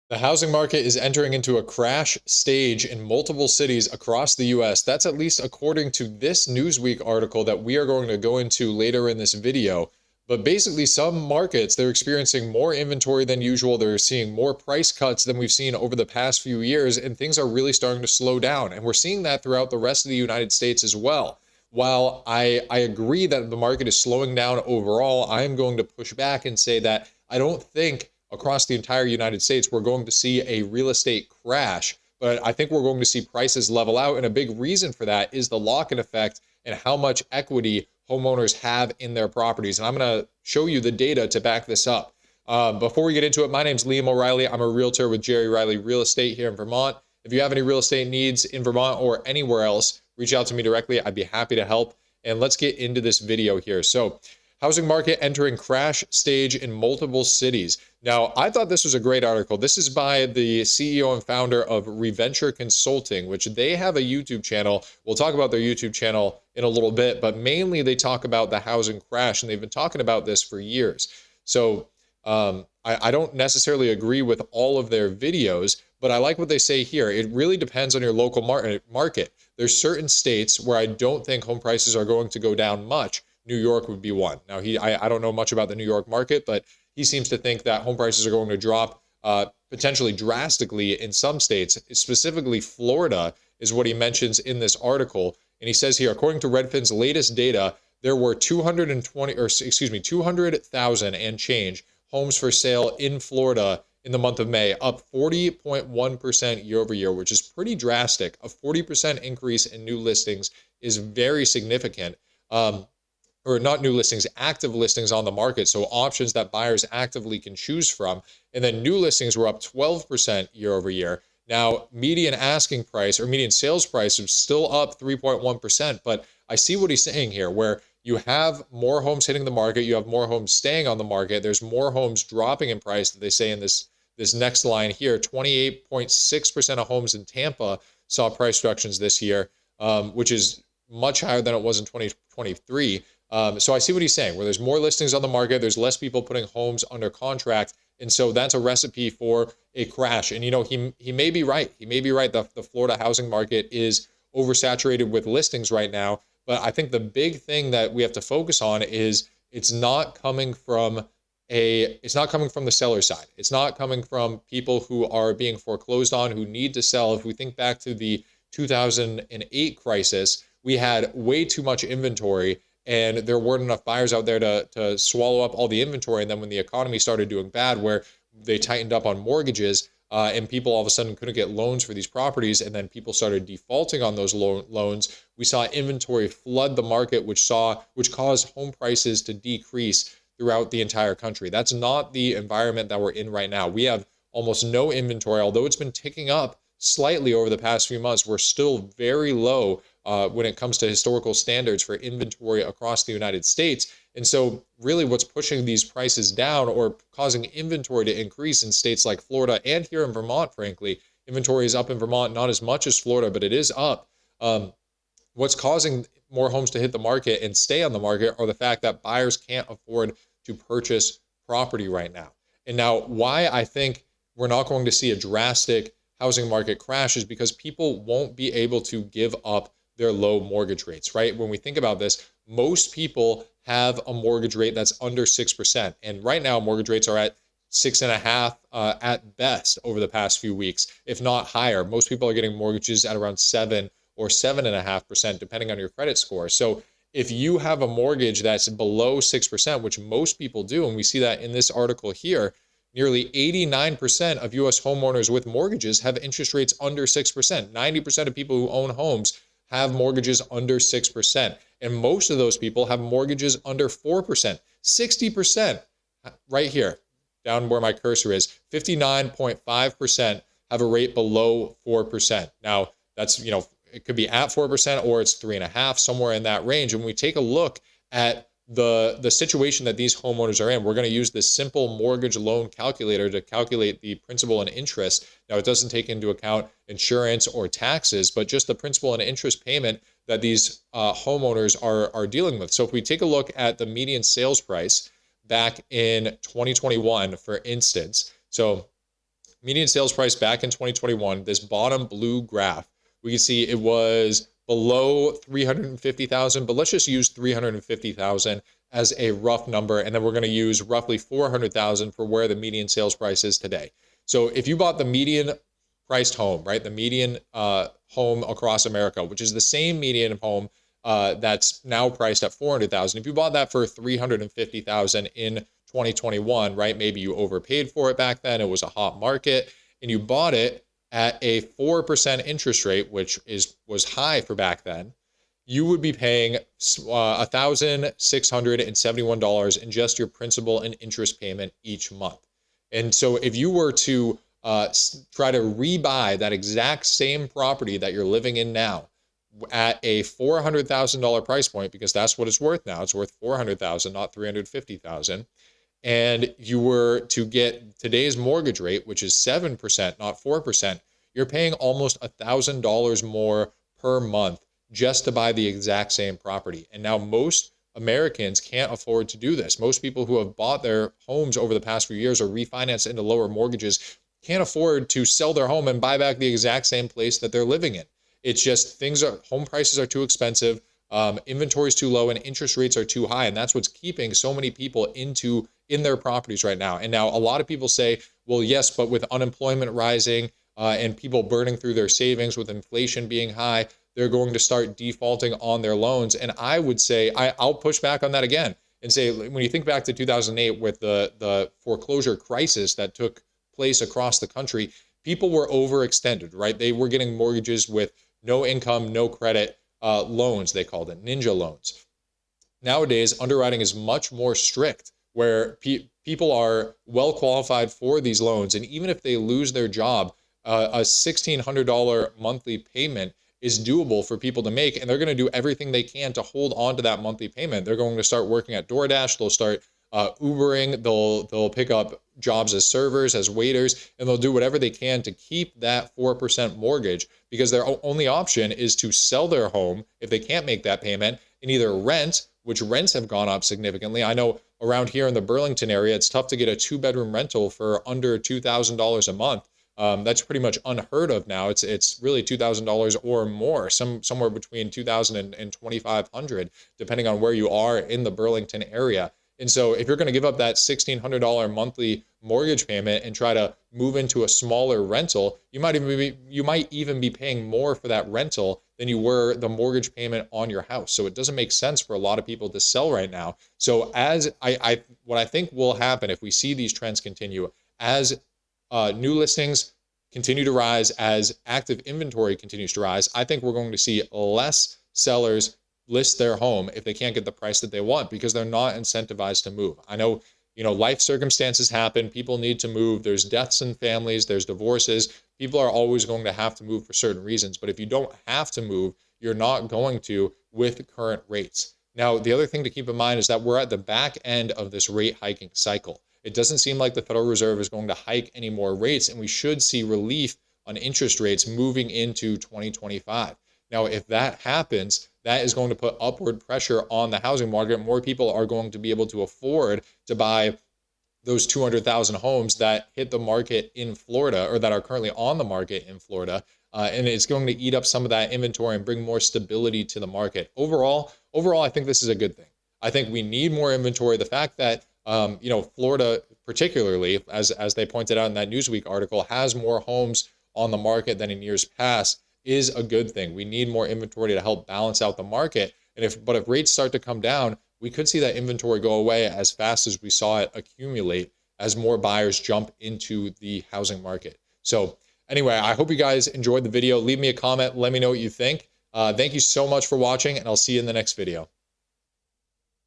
The housing market is entering into a crash stage in multiple cities across the US. That's at least according to this Newsweek article that we are going to go into later in this video. But basically, some markets, they're experiencing more inventory than usual. They're seeing more price cuts than we've seen over the past few years, and things are really starting to slow down. And we're seeing that throughout the rest of the United States as well. While I agree that the market is slowing down overall, I am going to push back and say that I don't think across the entire United States we're going to see a real estate crash, but I think we're going to see prices level out. And a big reason for that is the lock-in effect and how much equity homeowners have in their properties. And I'm going to show you the data to back this up. Before we get into it, my name's Liam O'Reilly. I'm a realtor with Jerry Riley Real Estate here in Vermont. If you have any real estate needs in Vermont or anywhere else, reach out to me directly. I'd be happy to help. And let's get into this video here. So, housing market entering crash stage in multiple cities. Now, I thought this was a great article. This is by the CEO and founder of Reventure Consulting, which they have a YouTube channel. We'll talk about their YouTube channel in a little bit, but mainly they talk about the housing crash, and they've been talking about this for years. So I don't necessarily agree with all of their videos, but I like what they say here. It really depends on your local market. There's certain states where I don't think home prices are going to go down much. New York would be one. Now, I don't know much about the New York market, but he seems to think that home prices are going to drop potentially drastically in some states. Specifically, Florida is what he mentions in this article. And he says here, according to Redfin's latest data, there were 200,000 and change homes for sale in Florida in the month of May, up 40.1% year over year, which is pretty drastic. A 40% increase in new listings is very significant. Or not new listings, active listings on the market. So options that buyers actively can choose from. And then new listings were up 12% year over year. Now, median asking price or median sales price is still up 3.1%. But I see what he's saying here, where you have more homes hitting the market, you have more homes staying on the market. There's more homes dropping in price that they say in this next line here. 28.6% of homes in Tampa saw price reductions this year, which is much higher than it was in 2023. So I see what he's saying, where there's more listings on the market, there's less people putting homes under contract. And so that's a recipe for a crash. And, you know, he may be right. He may be right. The Florida housing market is oversaturated with listings right now. But I think the big thing that we have to focus on is it's not coming from the seller side. It's not coming from people who are being foreclosed on, who need to sell. If we think back to the 2008 crisis, we had way too much inventory, and there weren't enough buyers out there to swallow up all the inventory. And then when the economy started doing bad, where they tightened up on mortgages and people all of a sudden couldn't get loans for these properties, and then people started defaulting on those loans, we saw inventory flood the market, which caused home prices to decrease throughout the entire country. That's not the environment that we're in right now. We have almost no inventory, although it's been ticking up slightly over the past few months. We're still very low when it comes to historical standards for inventory across the United States. And so really what's pushing these prices down or causing inventory to increase in states like Florida and here in Vermont, frankly, inventory is up in Vermont, not as much as Florida, but it is up. What's causing more homes to hit the market and stay on the market are the fact that buyers can't afford to purchase property right now. And now why I think we're not going to see a drastic housing market crash is because people won't be able to give up their low mortgage rates, right? When we think about this, most people have a mortgage rate that's under 6%. And right now, mortgage rates are at 6.5% at best over the past few weeks, if not higher. Most people are getting mortgages at around 7 or 7.5%, depending on your credit score. So if you have a mortgage that's below 6%, which most people do, and we see that in this article here, nearly 89% of U.S. homeowners with mortgages have interest rates under 6%. 90% of people who own homes have mortgages under 6%. And most of those people have mortgages under 4%. 60% right here, down where my cursor is, 59.5% have a rate below 4%. Now, that's, you know, it could be at 4% or it's 3.5%, somewhere in that range. And when we take a look at the situation that these homeowners are in, we're going to use this simple mortgage loan calculator to calculate the principal and interest. Now, it doesn't take into account insurance or taxes, but just the principal and interest payment that these homeowners are dealing with. So if we take a look at the median sales price back in 2021, for instance, so median sales price back in 2021, this bottom blue graph, we can see it was below 350,000, but let's just use 350,000 as a rough number. And then we're going to use roughly 400,000 for where the median sales price is today. So if you bought the median priced home, right, the median home across America, which is the same median home that's now priced at 400,000. If you bought that for 350,000 in 2021, right, maybe you overpaid for it back then, it was a hot market, and you bought it at a 4% interest rate, which was high for back then, you would be paying $1,671 in just your principal and interest payment each month. And so if you were to try to rebuy that exact same property that you're living in now at a $400,000 price point, because that's what it's worth now, it's worth $400,000, not $350,000, and you were to get today's mortgage rate, which is 7%, not 4%, you're paying almost $1,000 more per month just to buy the exact same property. And now most Americans can't afford to do this. Most people who have bought their homes over the past few years or refinanced into lower mortgages can't afford to sell their home and buy back the exact same place that they're living in. It's just home prices are too expensive, inventory is too low, and interest rates are too high. And that's what's keeping so many people in their properties right now. And now a lot of people say, well, yes, but with unemployment rising and people burning through their savings, with inflation being high, they're going to start defaulting on their loans. And I would say, I'll push back on that again and say, when you think back to 2008 with the foreclosure crisis that took place across the country, people were overextended, right? They were getting mortgages with no income, no credit loans, they called it, ninja loans. Nowadays, underwriting is much more strict, where people are well qualified for these loans. And even if they lose their job, a $1,600 monthly payment is doable for people to make, and they're going to do everything they can to hold on to that monthly payment. They're going to start working at DoorDash, they'll start Ubering, they'll pick up jobs as servers, as waiters, and they'll do whatever they can to keep that 4% mortgage, because their only option is to sell their home if they can't make that payment, and either rent, which rents have gone up significantly. I know around here in the Burlington area, it's tough to get a 2-bedroom rental for under $2,000 a month. That's pretty much unheard of now. It's really $2,000 or more, somewhere between $2,000 and $2,500, depending on where you are in the Burlington area. And so if you're going to give up that $1,600 monthly mortgage payment and try to move into a smaller rental, you might even be paying more for that rental than you were the mortgage payment on your house. So it doesn't make sense for a lot of people to sell right now. So what I think will happen if we see these trends continue, as new listings continue to rise, as active inventory continues to rise, I think we're going to see less sellers list their home if they can't get the price that they want, because they're not incentivized to move. I know, life circumstances happen. People need to move. There's deaths in families. There's divorces. People are always going to have to move for certain reasons. But if you don't have to move, you're not going to with current rates. Now, the other thing to keep in mind is that we're at the back end of this rate hiking cycle. It doesn't seem like the Federal Reserve is going to hike any more rates, and we should see relief on interest rates moving into 2025. Now, if that happens, that is going to put upward pressure on the housing market. More people are going to be able to afford to buy those 200,000 homes that hit the market in Florida, or that are currently on the market in Florida. And it's going to eat up some of that inventory and bring more stability to the market. Overall, I think this is a good thing. I think we need more inventory. The fact that Florida, particularly, as they pointed out in that Newsweek article, has more homes on the market than in years past, is a good thing. We need more inventory to help balance out the market. But if rates start to come down, we could see that inventory go away as fast as we saw it accumulate as more buyers jump into the housing market. So anyway, I hope you guys enjoyed the video. Leave me a comment. Let me know what you think. Thank you so much for watching, and I'll see you in the next video.